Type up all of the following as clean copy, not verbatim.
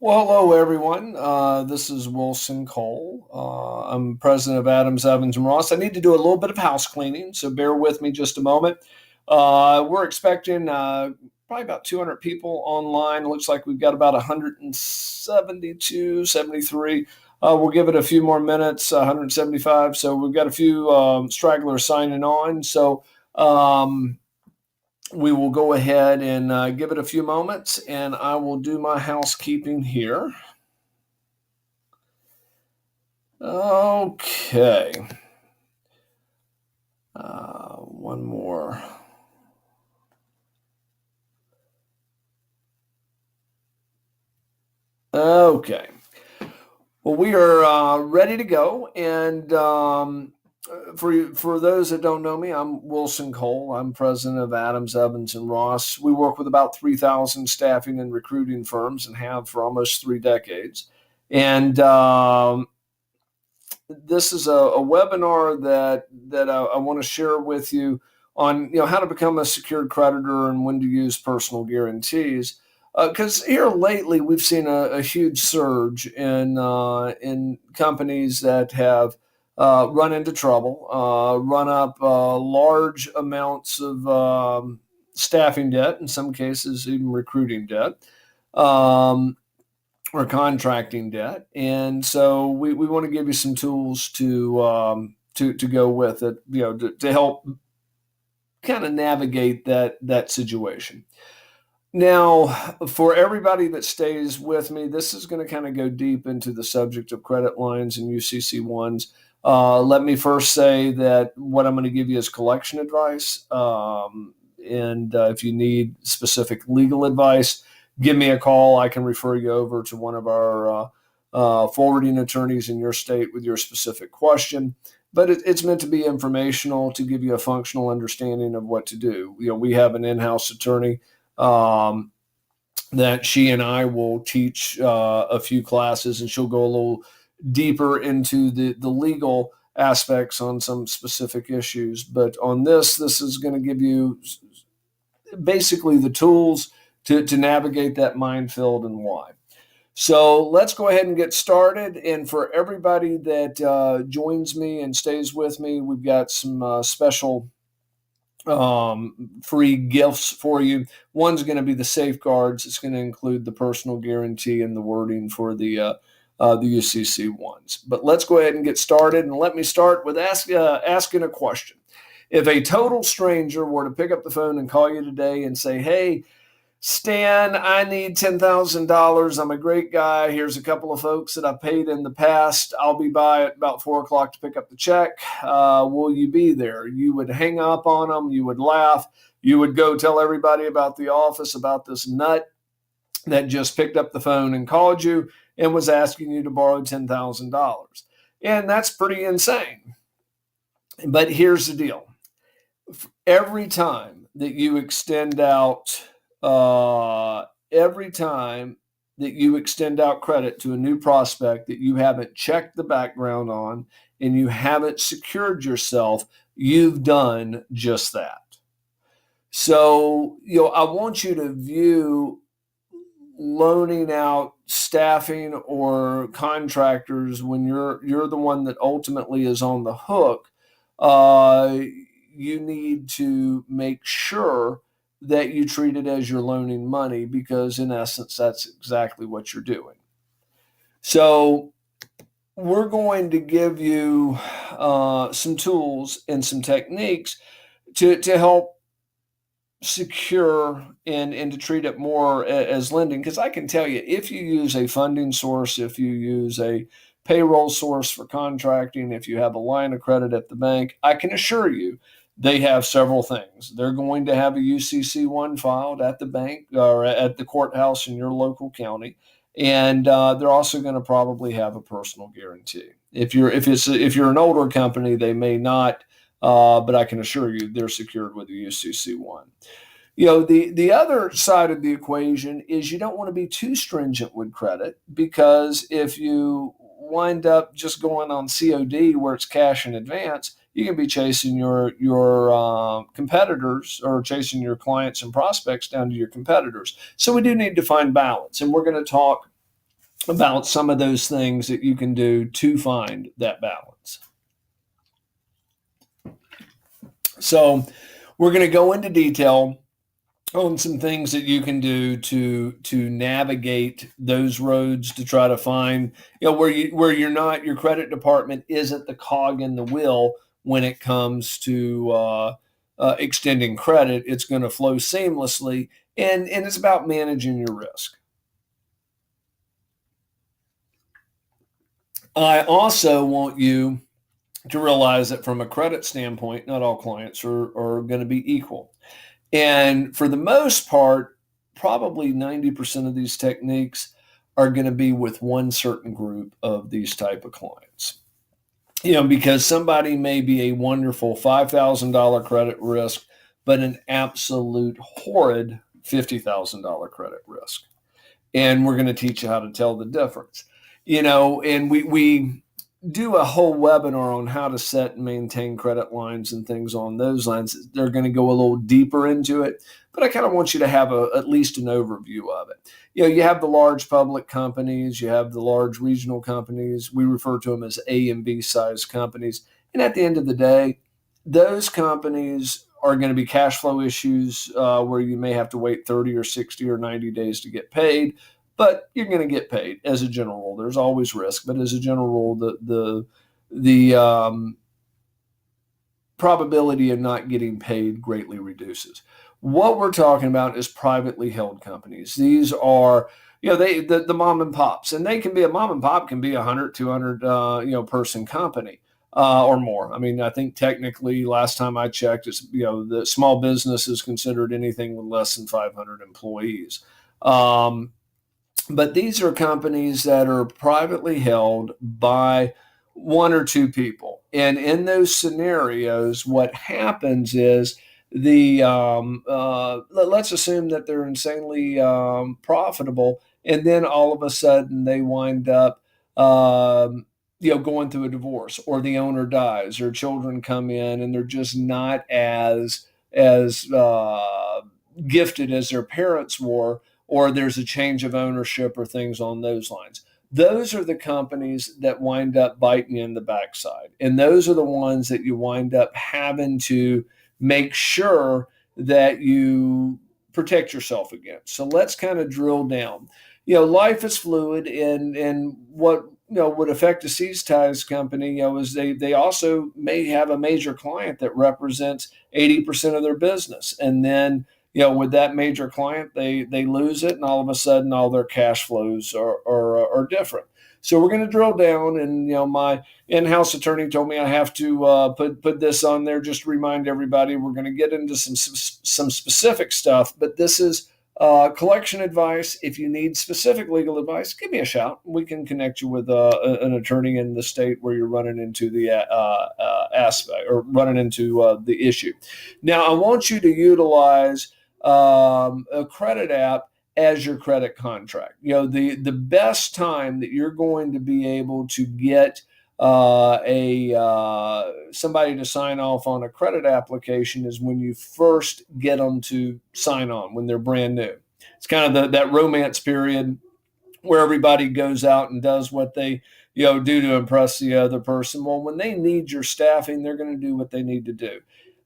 Well, hello everyone. This is Wilson Cole. I'm president of Adams, Evans and Ross. I need to do a little bit of house cleaning, so bear with me just a moment. We're expecting probably about 200 people online. Looks like we've got about 172, 73. We'll give it a few more minutes, 175. So we've got a few stragglers signing on. So we will go ahead and give it a few moments, and I will do my housekeeping here. Okay. One more. Okay. Well, we are ready to go. And for those that don't know me, I'm Wilson Cole. I'm president of Adams, Evans and Ross. We work with about 3,000 staffing and recruiting firms and have for almost 3 decades. And this is a webinar that I want to share with you on how to become a secured creditor and when to use personal guarantees. Because here lately we've seen a huge surge in companies that have run into trouble, run up large amounts of staffing debt, in some cases even recruiting debt. Um, or contracting debt, and so we want to give you some tools to go with it, to help kind of navigate that situation. Now, for everybody that stays with me, this is going to kind of go deep into the subject of credit lines and UCC ones. Let me first say that what I'm going to give you is collection advice. And if you need specific legal advice, give me a call. I can refer you over to one of our forwarding attorneys in your state with your specific question. But it's meant to be informational to give you a functional understanding of what to do. We have an in-house attorney um, that she and I will teach a few classes, and she'll go a little deeper into the legal aspects on some specific issues. But on this is going to give you basically the tools to navigate that minefield and why. So let's go ahead and get started. And for everybody that joins me and stays with me, we've got some special free gifts for you. One's going to be the safeguards. It's going to include the personal guarantee and the wording for the UCC ones. But let's go ahead and get started. And let me start with asking a question. If a total stranger were to pick up the phone and call you today and say, "Hey, Stan, I need $10,000. I'm a great guy. Here's a couple of folks that I've paid in the past. I'll be by at about 4 o'clock to pick up the check. Will you be there?" You would hang up on them. You would laugh. You would go tell everybody about the office about this nut that just picked up the phone and called you and was asking you to borrow $10,000. And that's pretty insane. But here's the deal. Every time that you extend out every time that you extend out credit to a new prospect that you haven't checked the background on and you haven't secured yourself, you've done just that. So, I want you to view loaning out staffing or contractors when you're the one that ultimately is on the hook. You need to make sure that you treat it as you're loaning money, because in essence that's exactly what you're doing. So we're going to give you some tools and some techniques to help secure and to treat it more as lending. Because I can tell you, if you use a funding source, if you use a payroll source for contracting, if you have a line of credit at the bank, I can assure you they have several things. They're going to have a UCC1 filed at the bank or at the courthouse in your local county, and they're also going to probably have a personal guarantee. If you're an older company, they may not, but I can assure you they're secured with a UCC1. The other side of the equation is you don't want to be too stringent with credit, because if you wind up just going on COD where it's cash in advance, you can be chasing your competitors, or chasing your clients and prospects down to your competitors. So we do need to find balance, and we're going to talk about some of those things that you can do to find that balance. So we're going to go into detail on some things that you can do to navigate those roads to try to find, where you're not, your credit department isn't the cog in the wheel when it comes to extending credit. It's going to flow seamlessly, and it's about managing your risk. I also want you to realize that from a credit standpoint, not all clients are going to be equal. And for the most part, probably 90% of these techniques are going to be with one certain group of these type of clients. Because somebody may be a wonderful $5,000 credit risk, but an absolute horrid $50,000 credit risk. And we're going to teach you how to tell the difference. And we do a whole webinar on how to set and maintain credit lines and things on those lines. They're going to go a little deeper into it, but I kind of want you to have at least an overview of it. You have the large public companies, you have the large regional companies. We refer to them as A and B size companies. And at the end of the day, those companies are going to be cash flow issues where you may have to wait 30 or 60 or 90 days to get paid. But you're going to get paid as a general rule. There's always risk, but as a general rule, the probability of not getting paid greatly reduces. What we're talking about is privately held companies. These are, the mom and pops, and they can be, a mom and pop can be 100, 200, person company or more. I mean, I think technically last time I checked, it's, the small business is considered anything with less than 500 employees. But these are companies that are privately held by one or two people. And in those scenarios, what happens is let's assume that they're insanely profitable. And then all of a sudden they wind up, going through a divorce, or the owner dies, or children come in and they're just not as gifted as their parents were, or there's a change of ownership or things on those lines. Those are the companies that wind up biting you in the backside. And those are the ones that you wind up having to make sure that you protect yourself against. So let's kind of drill down. Life is fluid, and what would affect a seize ties company, is they also may have a major client that represents 80% of their business. And then with that major client, they lose it, and all of a sudden, all their cash flows are different. So we're going to drill down, and my in-house attorney told me I have to put this on there just to remind everybody. We're going to get into some specific stuff, but this is collection advice. If you need specific legal advice, give me a shout. We can connect you with an attorney in the state where you're running into the aspect, or running into the issue. Now, I want you to utilize a credit app as your credit contract. The best time that you're going to be able to get somebody to sign off on a credit application is when you first get them to sign on, when they're brand new. It's kind of that romance period where everybody goes out and does what they do to impress the other person. Well, when they need your staffing, they're going to do what they need to do.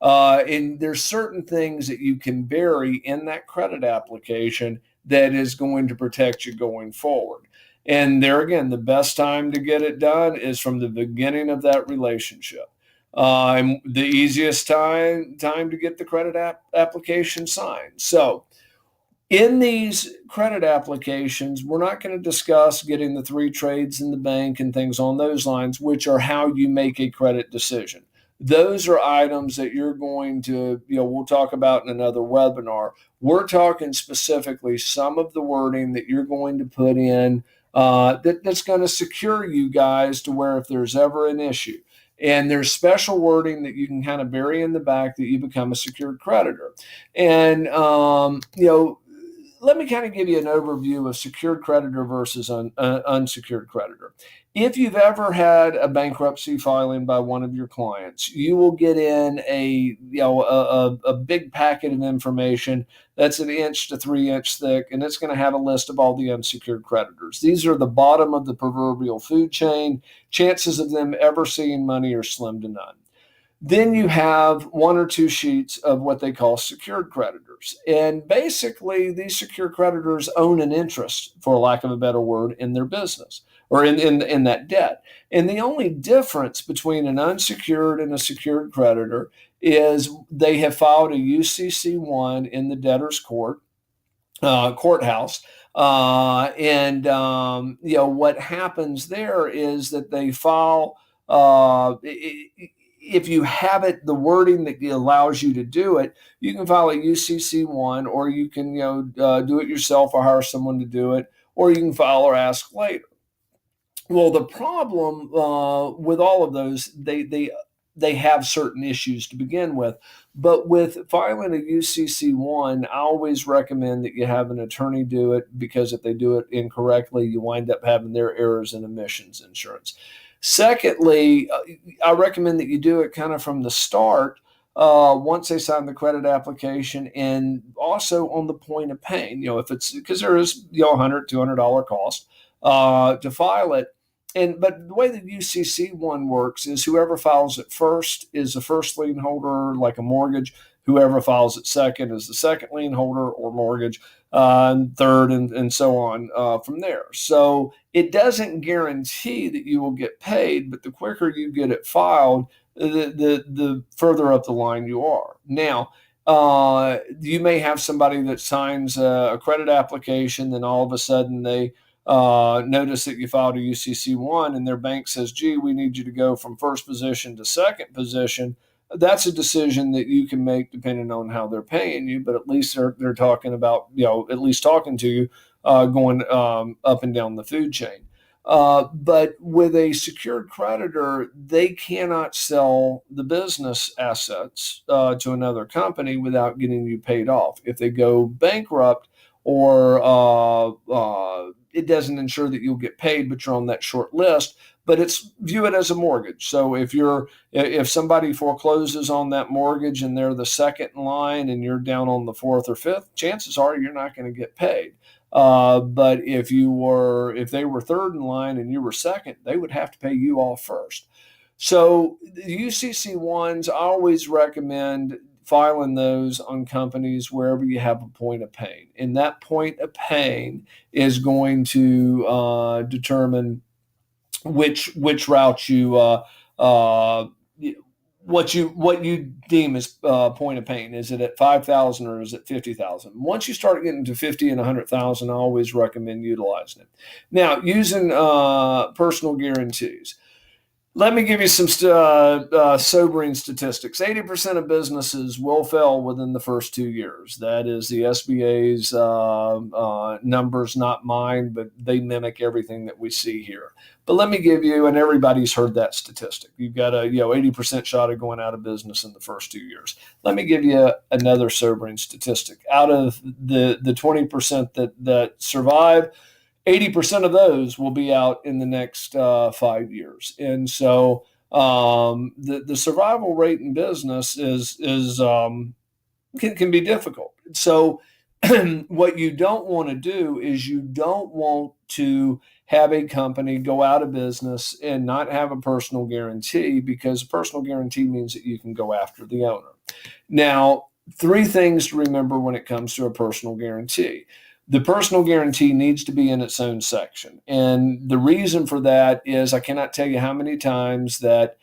And there's certain things that you can bury in that credit application that is going to protect you going forward. And there again, the best time to get it done is from the beginning of that relationship. And the easiest time to get the credit application signed. So in these credit applications, we're not going to discuss getting the 3 trades in the bank and things on those lines, which are how you make a credit decision. Those are items that you're going to, we'll talk about in another webinar. We're talking specifically some of the wording that you're going to put in that's going to secure you guys to where if there's ever an issue. And there's special wording that you can kind of bury in the back that you become a secured creditor. And, let me kind of give you an overview of secured creditor versus unsecured creditor. If you've ever had a bankruptcy filing by one of your clients, you will get in a big packet of information that's 1 to 3 inch thick, and it's going to have a list of all the unsecured creditors. These are the bottom of the proverbial food chain. Chances of them ever seeing money are slim to none. Then you have 1 or 2 sheets of what they call secured creditors. And basically, these secured creditors own an interest, for lack of a better word, in their business or in that debt. And the only difference between an unsecured and a secured creditor is they have filed a UCC1 in the debtor's courthouse. What happens there is that they file. If you have it, the wording that allows you to do it, you can file a UCC1, or you can do it yourself or hire someone to do it, or you can file or ask later. Well, the problem with all of those, they have certain issues to begin with. But with filing a UCC1, I always recommend that you have an attorney do it, because if they do it incorrectly, you wind up having their errors in omissions insurance. Secondly, I recommend that you do it kind of from the start, once they sign the credit application, and also on the point of paying. If it's because there is $100, $200 cost to file it. But the way the UCC1 works is whoever files it first is the first lien holder, like a mortgage. Whoever files it second is the second lien holder or mortgage, and third, and so on from there. So it doesn't guarantee that you will get paid, but the quicker you get it filed, the further up the line you are. Now, you may have somebody that signs a credit application, then all of a sudden they notice that you filed a UCC1, and their bank says, gee, we need you to go from first position to second position. That's a decision that you can make depending on how they're paying you, but at least they're talking about, at least talking to you, going up and down the food chain. But with a secured creditor, they cannot sell the business assets to another company without getting you paid off. If they go bankrupt, or it doesn't ensure that you'll get paid, but you're on that short list. But view it as a mortgage. So if somebody forecloses on that mortgage and they're the second in line and you're down on the fourth or fifth, chances are you're not going to get paid. But if they were third in line and you were second, they would have to pay you off first. So the UCC1s, I always recommend filing those on companies wherever you have a point of pain. And that point of pain is going to determine which route what you deem as point of pain. Is it at 5,000 or is it 50,000? Once you start getting to 50 and 100,000, I always recommend utilizing it. Now, using personal guarantees. Let me give you some sobering statistics. 80% of businesses will fail within the first 2 years. That is the SBA's numbers, not mine, but they mimic everything that we see here. But let me give you, and everybody's heard that statistic. You've got a 80% shot of going out of business in the first 2 years. Let me give you another sobering statistic. Out of the 20% that survive, 80% of those will be out in the next 5 years. And so the survival rate in business can be difficult. So what you don't want to do is you don't want to have a company go out of business and not have a personal guarantee, because a personal guarantee means that you can go after the owner. Now, 3 things to remember when it comes to a personal guarantee. The personal guarantee needs to be in its own section. And the reason for that is I cannot tell you how many times that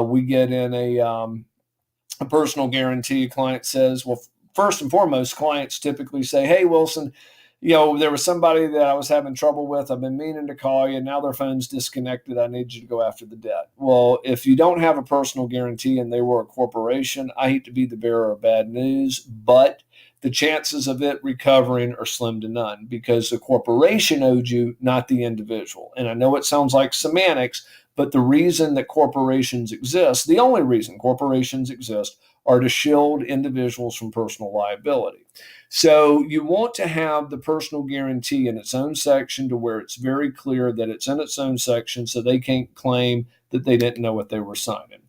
we get in a personal guarantee. A client says, well, first and foremost, clients typically say, hey, Wilson, there was somebody that I was having trouble with. I've been meaning to call you. Now their phone's disconnected. I need you to go after the debt. Well, if you don't have a personal guarantee and they were a corporation, I hate to be the bearer of bad news, but the chances of it recovering are slim to none, because the corporation owed you, not the individual. And I know it sounds like semantics, but the reason that corporations exist, the only reason corporations exist, are to shield individuals from personal liability. So you want to have the personal guarantee in its own section to where it's very clear that it's in its own section so they can't claim that they didn't know what they were signing.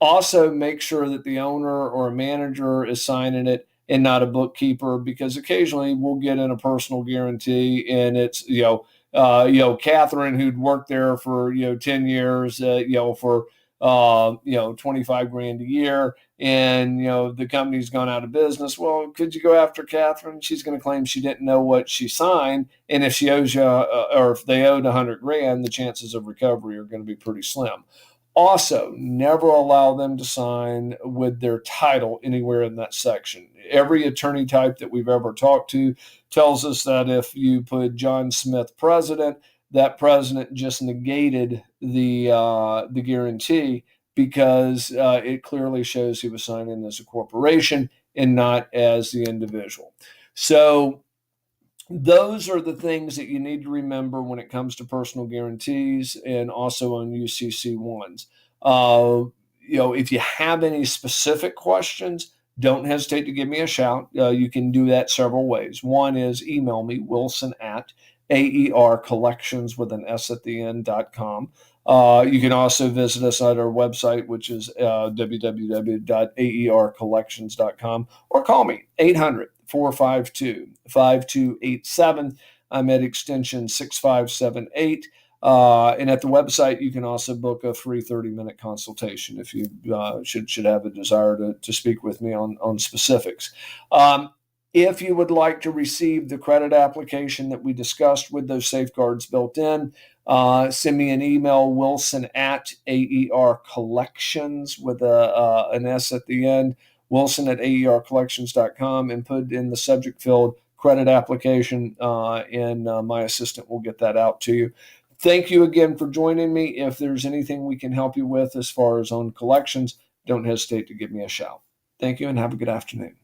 Also, make sure that the owner or a manager is signing it and not a bookkeeper, because occasionally we'll get in a personal guarantee and it's, Catherine, who'd worked there for, 10 years, for, 25 grand a year, and, the company's gone out of business. Well, could you go after Catherine? She's going to claim she didn't know what she signed. And if she owes you, or if they owed 100 grand, the chances of recovery are going to be pretty slim. Also, never allow them to sign with their title anywhere in that section. Every attorney type that we've ever talked to tells us that if you put John Smith president, that president just negated the guarantee, because it clearly shows he was signing as a corporation and not as the individual. So those are the things that you need to remember when it comes to personal guarantees and also on UCC ones. If you have any specific questions, don't hesitate to give me a shout. You can do that several ways. One is email me, Wilson at AERcollections with an S at the end.com. You can also visit us at our website, which is www.aercollections.com, or call me 800-452-5287. I'm at extension 6578. And at the website, you can also book a free 30-minute consultation if you should have a desire to speak with me on specifics. If you would like to receive the credit application that we discussed with those safeguards built in, send me an email, Wilson at AERcollections with an S at the end, Wilson at AERcollections.com, and put in the subject field credit application, and my assistant will get that out to you. Thank you again for joining me. If there's anything we can help you with as far as on collections, don't hesitate to give me a shout. Thank you and have a good afternoon.